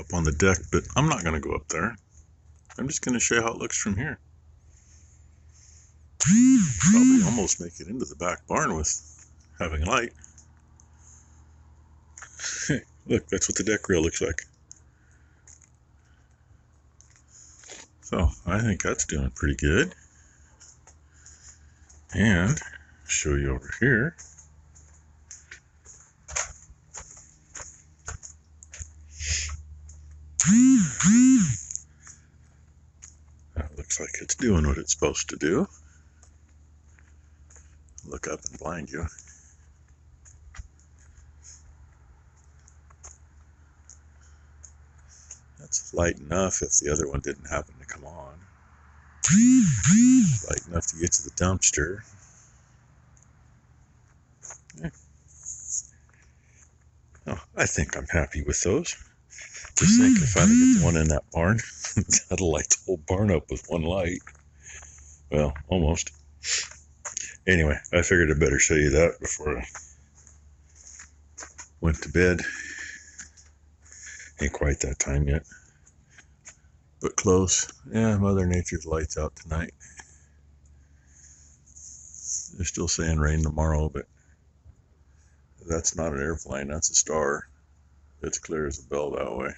up on the deck, but I'm not going to go up there. I'm just going to show you how it looks from here. Probably almost make it into the back barn with having light. Look, that's what the deck rail looks like. So I think that's doing pretty good. And show you over here. That looks like it's doing what it's supposed to do. Look up and blind you. That's light enough if the other one didn't happen to come on. Light enough to get to the dumpster. Yeah. Oh, I think I'm happy with those. Just think if I get the one in that barn, that'll light the whole barn up with one light. Well, almost. Anyway, I figured I'd better show you that before I went to bed. Ain't quite that time yet, but close. Yeah, Mother Nature's lights out tonight. They're still saying rain tomorrow, but that's not an airplane, that's a star. It's clear as a bell that way.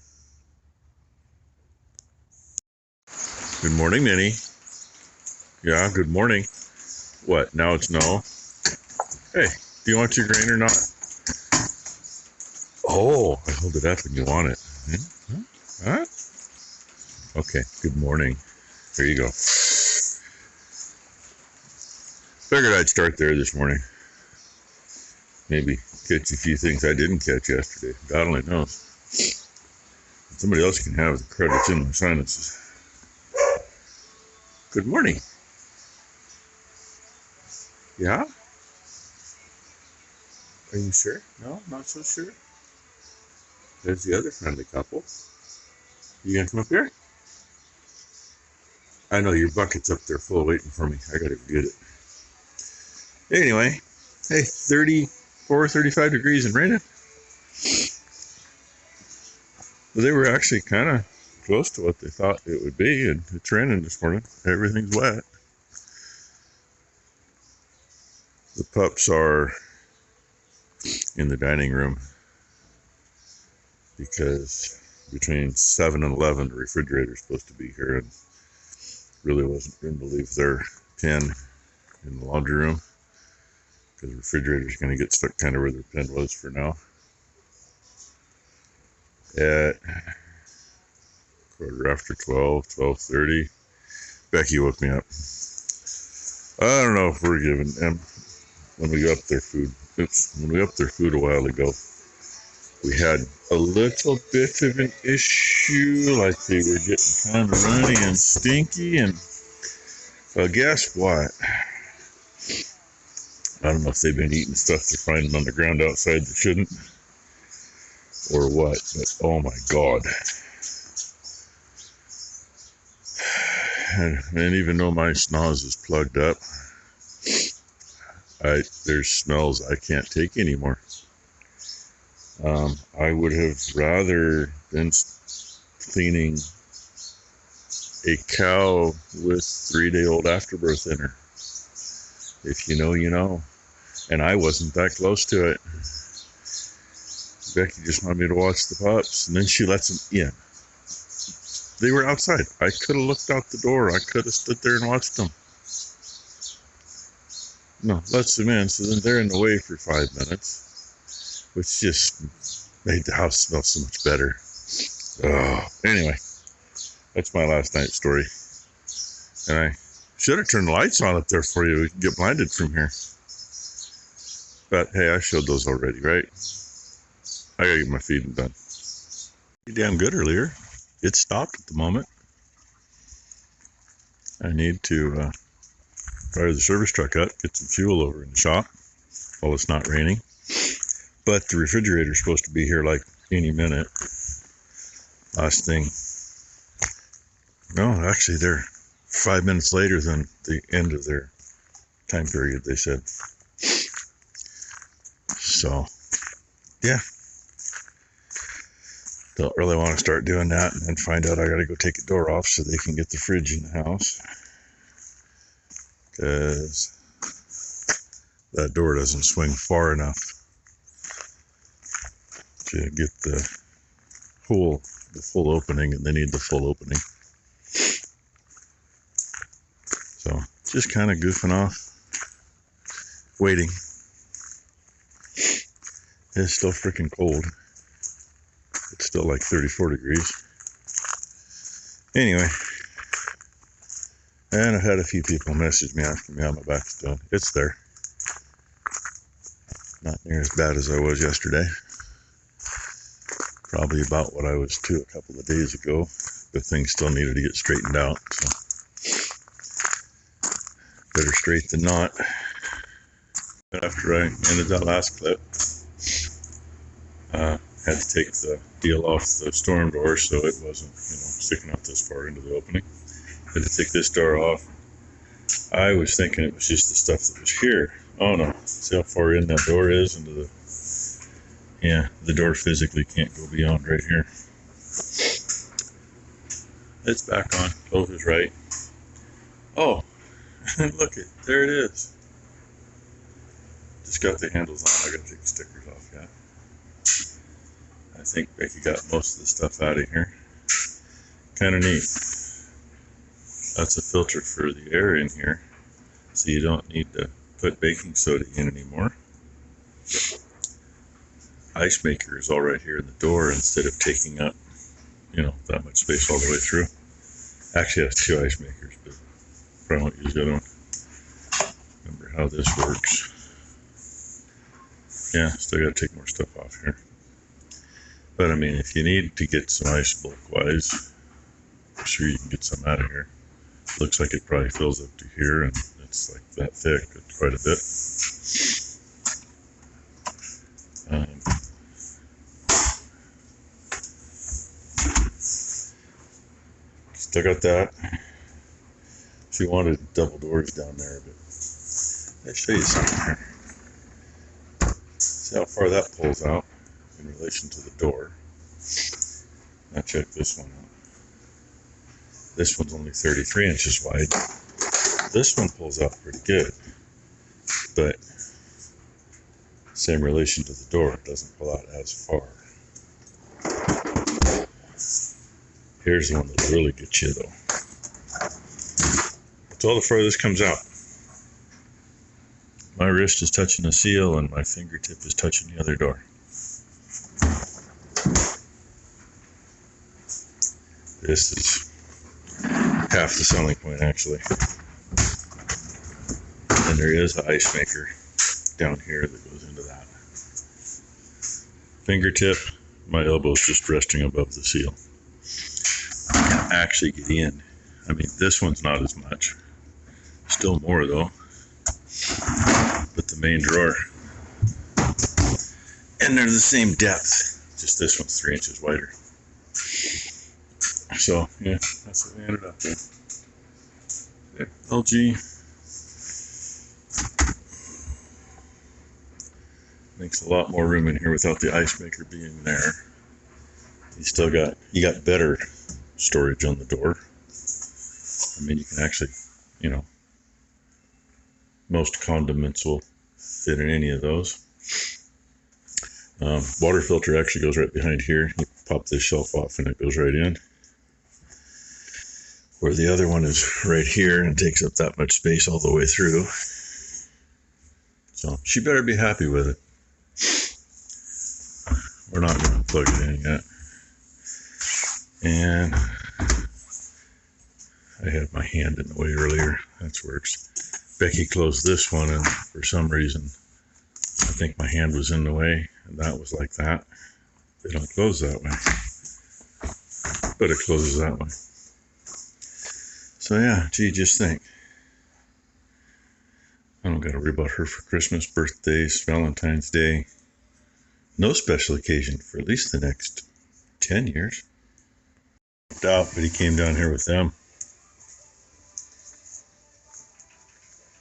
Good morning, Minnie. Yeah, good morning. What, now it's no? Hey, do you want your grain or not? Oh, I hold it up and you want it. Huh? Okay, good morning. There you go. Figured I'd start there this morning. Maybe catch a few things I didn't catch yesterday. God only knows. Somebody else can have the credits in my sinuses. Good morning. Yeah? Are you sure? No, not so sure. There's the other friendly couple. You gonna come up here? I know your bucket's up there full waiting for me. I gotta get it. Anyway, hey, 34, 35 degrees and raining. Well, they were actually kind of close to what they thought it would be, and it's raining this morning. Everything's wet. The pups are in the dining room because between 7 and 11 the refrigerator's supposed to be here, and really wasn't going to leave their pen in the laundry room because the refrigerator's going to get stuck kind of where their pen was for now. At 12:15, 12:30, Becky woke me up. I don't know if we're giving them, when we upped their food a while ago, we had a little bit of an issue, like they were getting kind of runny and stinky, and well, guess what? I don't know if they've been eating stuff they're finding on the ground outside that shouldn't, or what, but oh my God. And even though my snaz is plugged up, there's smells I can't take anymore. I would have rather been cleaning a cow with 3-day-old afterbirth in her. If you know, you know. And I wasn't that close to it. Becky just wanted me to watch the pups, and then she lets them in. They were outside. I could have looked out the door. I could have stood there and watched them. No, lets them in, so then they're in the way for 5 minutes, which just made the house smell so much better. Oh, anyway, that's my last night's story. And I should have turned the lights on up there for you. We can get blinded from here. But hey, I showed those already, right? I gotta get my feeding done. Pretty damn good earlier. It stopped at the moment. I need to fire the service truck up, get some fuel over in the shop while it's not raining. But the refrigerator's supposed to be here like any minute. Last thing. No, actually they're 5 minutes later than the end of their time period, they said. So, yeah. Don't really want to start doing that and then find out I got to go take a door off so they can get the fridge in the house. Because that door doesn't swing far enough to get the full opening, and they need the full opening. So just kind of goofing off, waiting. It's still freaking cold. It's still like 34 degrees. Anyway, and I've had a few people message me asking me how my back's doing. It's there. Not near as bad as I was yesterday. Probably about what I was too a couple of days ago, but things still needed to get straightened out. So better straight than not. After I ended that last clip, had to take the deal off the storm door so it wasn't, sticking out this far into the opening. Had to take this door off. I was thinking it was just the stuff that was here. Oh no, see how far in that door is into the, the door physically can't go beyond right here. It's back on, closes right. Oh, look it, there it is. Just got the handles on, I gotta take the stickers off yet. I think Becky got most of the stuff out of here. Kind of neat. That's a filter for the air in here, so you don't need to put baking soda in anymore. Ice maker is all right here in the door instead of taking up, that much space all the way through. Actually, it has two ice makers, but probably won't use the other one. Remember how this works. Yeah, still got to take more stuff off here. But I mean, if you need to get some ice bulk-wise, I'm sure you can get some out of here. Looks like it probably fills up to here, and it's like that thick, it's quite a bit. Still got that. She wanted double doors down there, but I'll show you something here. See how far that pulls out in relation to the door. Now check this one out. This one's only 33 inches wide. This one pulls out pretty good, but same relation to the door. It doesn't pull out as far. Here's the one that'll really get you though. That's all the farthest comes out. My wrist is touching the seal and my fingertip is touching the other door. This is half the selling point actually. And there is an ice maker down here that goes into that. Fingertip, my elbow's just resting above the seal. I can actually get in. I mean, this one's not as much. Still more though. But the main drawer. And they're the same depth. Just this one's 3 inches wider. So, yeah, that's what we ended up with. There, LG. Makes a lot more room in here without the ice maker being there. You got better storage on the door. I mean, you can actually, most condiments will fit in any of those. Water filter actually goes right behind here. You pop this shelf off and it goes right in. Where the other one is right here and takes up that much space all the way through. So she better be happy with it. We're not going to plug it in yet. And I had my hand in the way earlier. That works. Becky closed this one, and for some reason, I think my hand was in the way, and that was like that. They don't close that way, but it closes that way. So yeah, gee, just think. I don't got to worry about her for Christmas, birthdays, Valentine's Day. No special occasion for at least the next 10 years. Doubt, but he came down here with them.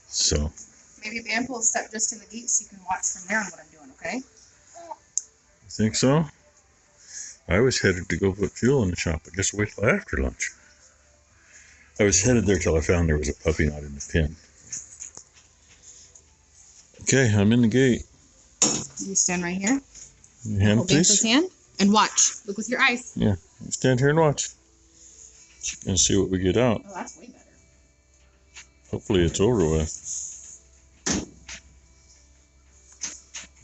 So. Maybe Van will step just in the gate so you can watch from there on what I'm doing, okay? You think so? I was headed to go put fuel in the shop. I guess I'll wait till after lunch. I was headed there till I found there was a puppy knot in the pin. Okay, I'm in the gate. You stand right here. Your hand, Hold please. his hand and watch. Look with your eyes. Yeah, you stand here and watch. And see what we get out. Oh, that's way better. Hopefully it's over with.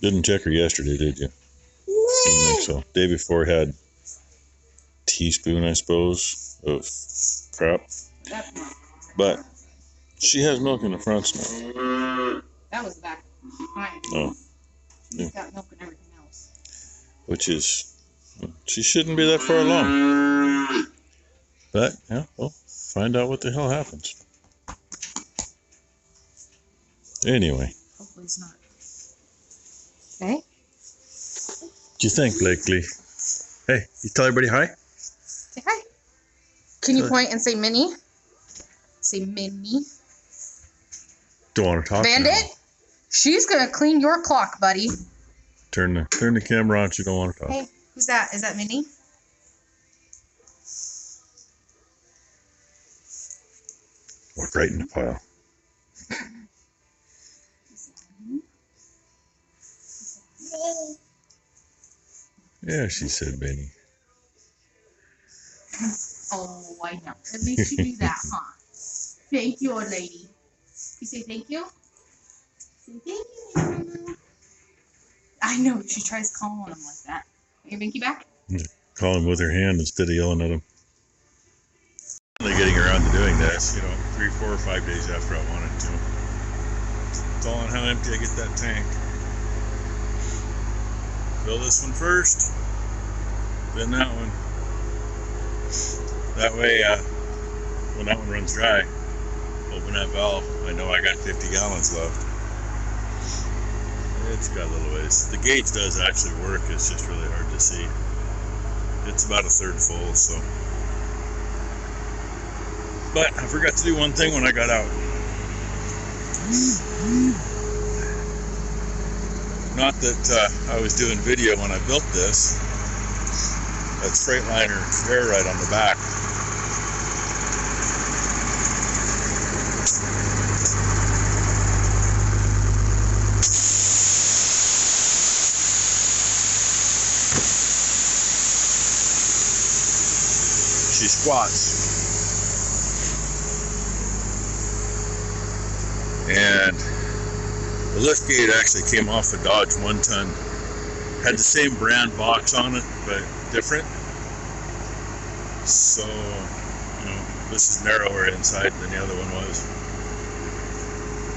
Didn't check her yesterday, did you? Didn't think so. Day before had teaspoon, I suppose, of crap. That's not. But she has milk in the fronts now. That was the back. Fine. Oh. She's got milk and everything else. Which is, she shouldn't be that far along. But, yeah, we'll find out what the hell happens. Anyway. Hopefully it's not. Okay. What do you think, Blakely? Hey, you tell everybody hi? Say hi. Can you point and say Minnie? Say Minnie. Don't want to talk Bandit? now. She's gonna clean your clock, buddy. Turn the camera on. You don't want to talk. Hey, who's that? Is that Minnie? Walk right in the pile. Yeah, she said Benny. Oh, I know. At least you do that, huh? Thank you, old lady. You say thank you? Say thank you. I know. She tries calling him like that. Your Binky back? Call him with her hand instead of yelling at him. Finally getting around to doing this, 3, 4, or 5 days after I wanted to. It's all on how empty I get that tank. Fill this one first, then that one. That way, when that one runs dry, open that valve. I know I got 50 gallons left. It's got a little ways. The gauge does actually work, it's just really hard to see. It's about a third full, so. But I forgot to do one thing when I got out. Not that I was doing video when I built this. That's Freightliner air right on the back. She squats. And the lift gate actually came off a Dodge 1-ton. Had the same brand box on it, but different. So, this is narrower inside than the other one was.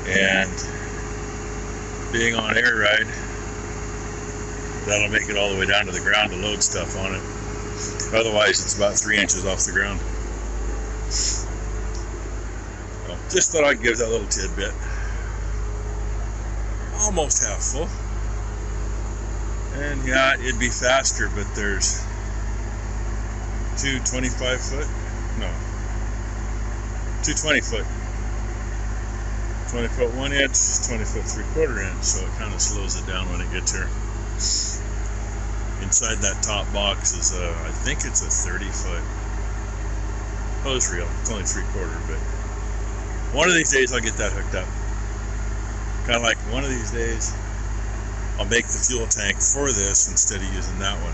And being on air ride, that'll make it all the way down to the ground to load stuff on it. Otherwise, it's about 3 inches off the ground. So, just thought I'd give that little tidbit. Almost half full. And yeah, it'd be faster, but there's two 25-foot, no, two 20-foot. 20-foot 1 inch, 20-foot 3/4 inch, so it kind of slows it down when it gets here. Inside that top box is I think it's a 30-foot hose reel. It's only 3/4, but one of these days I'll get that hooked up. Kind of like one of these days I'll make the fuel tank for this instead of using that one.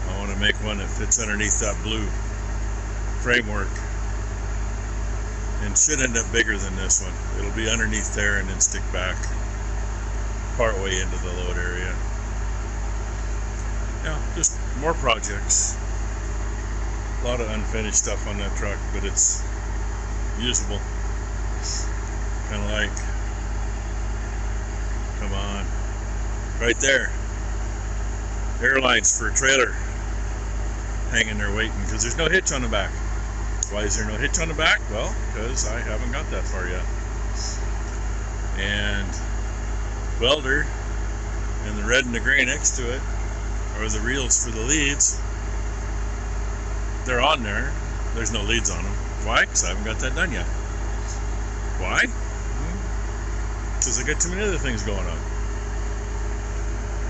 I want to make one that fits underneath that blue framework and should end up bigger than this one. It'll be underneath there and then stick back part way into the load area. Yeah, just more projects. A lot of unfinished stuff on that truck, but it's usable. Kind of like, come on, right there, airlines for a trailer hanging there waiting because there's no hitch on the back. Why is there no hitch on the back? Well, because I haven't got that far yet. And welder and the red and the gray next to it are the reels for the leads. They're on there. There's no leads on them. Why? Because I haven't got that done yet. Why? Because I got too many other things going on.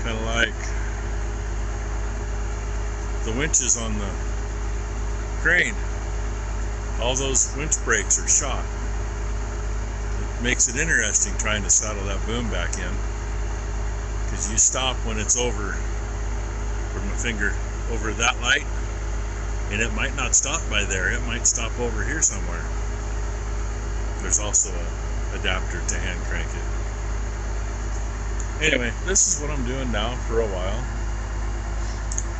Kind of like the winches on the crane, all those winch brakes are shot. It makes it interesting trying to saddle that boom back in, because you stop when it's over, put my finger over that light, and it might not stop by there. It might stop over here somewhere. There's also an adapter to hand crank it. Anyway, this is what I'm doing now for a while.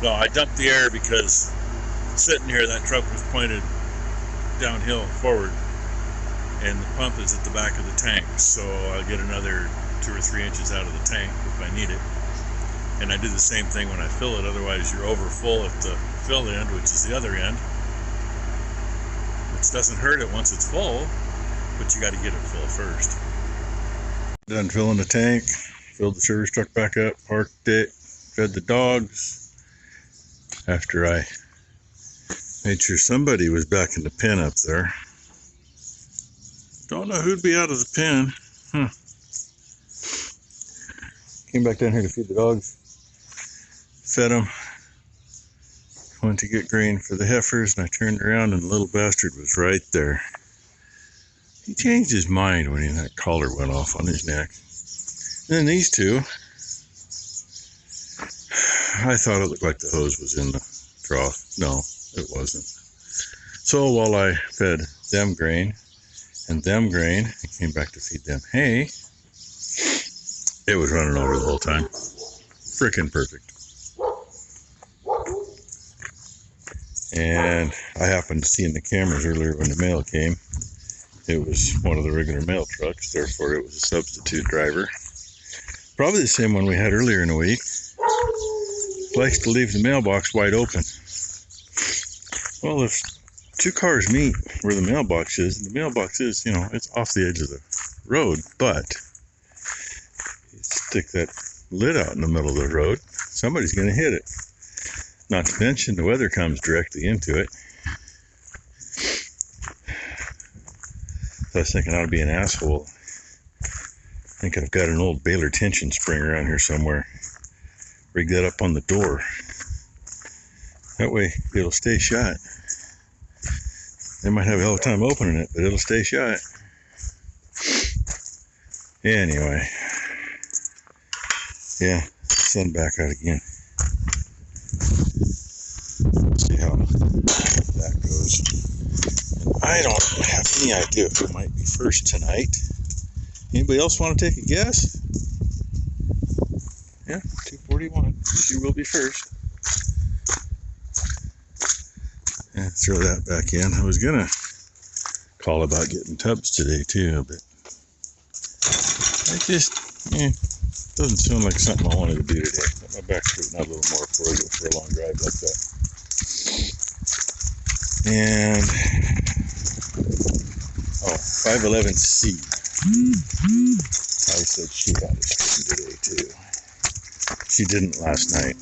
No, I dumped the air because sitting here, that truck was pointed downhill forward, and the pump is at the back of the tank, so I'll get another 2 or 3 inches out of the tank if I need it. And I do the same thing when I fill it, otherwise you're over full at the fill end, which is the other end, which doesn't hurt it once it's full, but you got to get it full first. Done filling the tank, filled the service truck back up, parked it, fed the dogs. After I made sure somebody was back in the pen up there. Don't know who'd be out of the pen. Came back down here to feed the dogs. Fed them. Went to get grain for the heifers, and I turned around and the little bastard was right there. He changed his mind when that collar went off on his neck. And then these two, I thought it looked like the hose was in the trough. No, it wasn't. So while I fed them grain and them grain, I came back to feed them hay. It was running over the whole time. Frickin' perfect. And I happened to see in the cameras earlier when the mail came, it was one of the regular mail trucks, therefore it was a substitute driver. Probably the same one we had earlier in the week. Likes to leave the mailbox wide open. Well, if 2 cars meet where the mailbox is, and the mailbox is, it's off the edge of the road, but you stick that lid out in the middle of the road, somebody's going to hit it. Not to mention the weather comes directly into it. So I was thinking I ought to be an asshole. I think I've got an old Baylor tension spring around here somewhere. Rig that up on the door. That way it'll stay shut. They might have a hell of a time opening it, but it'll stay shut. Anyway. Yeah, sun back out again. See how that goes. I don't have any idea who might be first tonight. Anybody else want to take a guess? Yeah, 241. She will be first. Yeah, throw that back in. I was gonna call about getting tubs today too, but I just doesn't sound like something I wanted to do today. Let my back straighten out a little more before I go for a long drive like that. And 511C. I said she had it straightened today too. She didn't last night,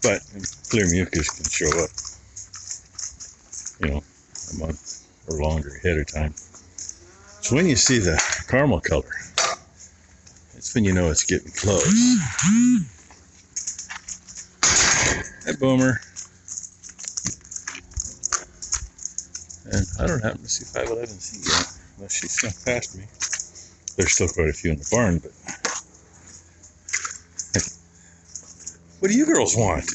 but clear mucus can show up, a month or longer ahead of time. So when you see the caramel color, that's when you know it's getting close. Hi, Boomer. And I don't happen to see 511C yet, unless she snuck past me. There's still quite a few in the barn, but what do you girls want?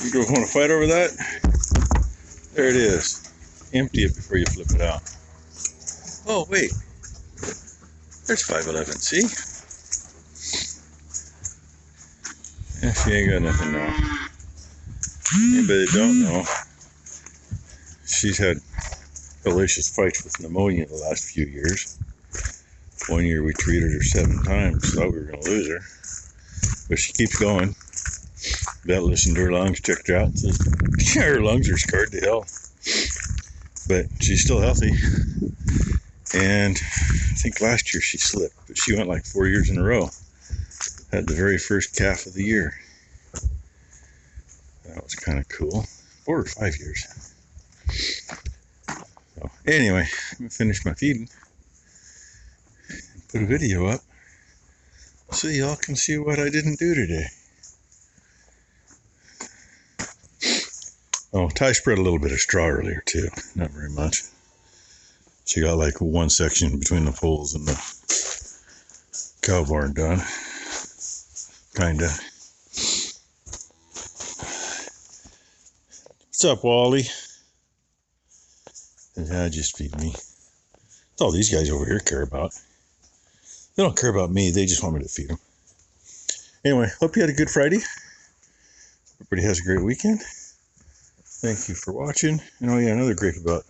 You girls want to fight over that? There it is. Empty it before you flip it out. Oh, wait. There's 511C. Yeah, she ain't got nothing now. Anybody that don't know, she's had hellacious fights with pneumonia the last few years. One year we treated her 7 times, thought we were going to lose her. But she keeps going. Vet listened to her lungs, checked her out, says, yeah, her lungs are scarred to hell. But she's still healthy. And I think last year she slipped, but she went like 4 years in a row. Had the very first calf of the year. That was kind of cool. 4 or 5 years. So anyway, I'm going to finish my feeding. Put a video up so y'all can see what I didn't do today. Oh, Ty spread a little bit of straw earlier too. Not very much. She got like one section between the poles and the cow barn done. Kinda. What's up, Wally? Yeah, just feed me. That's all these guys over here care about. They don't care about me. They just want me to feed them. Anyway, hope you had a good Friday. Everybody has a great weekend. Thank you for watching. And oh yeah, another gripe about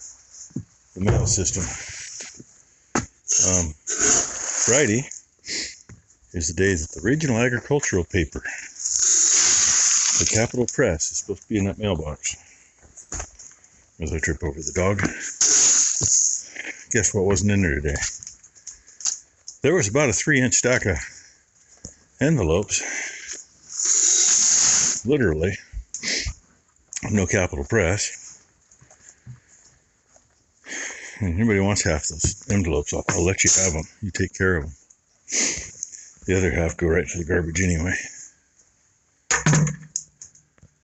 the mail system. Friday is the day that the regional agricultural paper, the Capital Press, is supposed to be in that mailbox. As I trip over the dog. Guess what wasn't in there today? There was about a 3-inch stack of envelopes. Literally. No Capital Press. And anybody wants half those envelopes, I'll let you have them. You take care of them. The other half go right to the garbage anyway.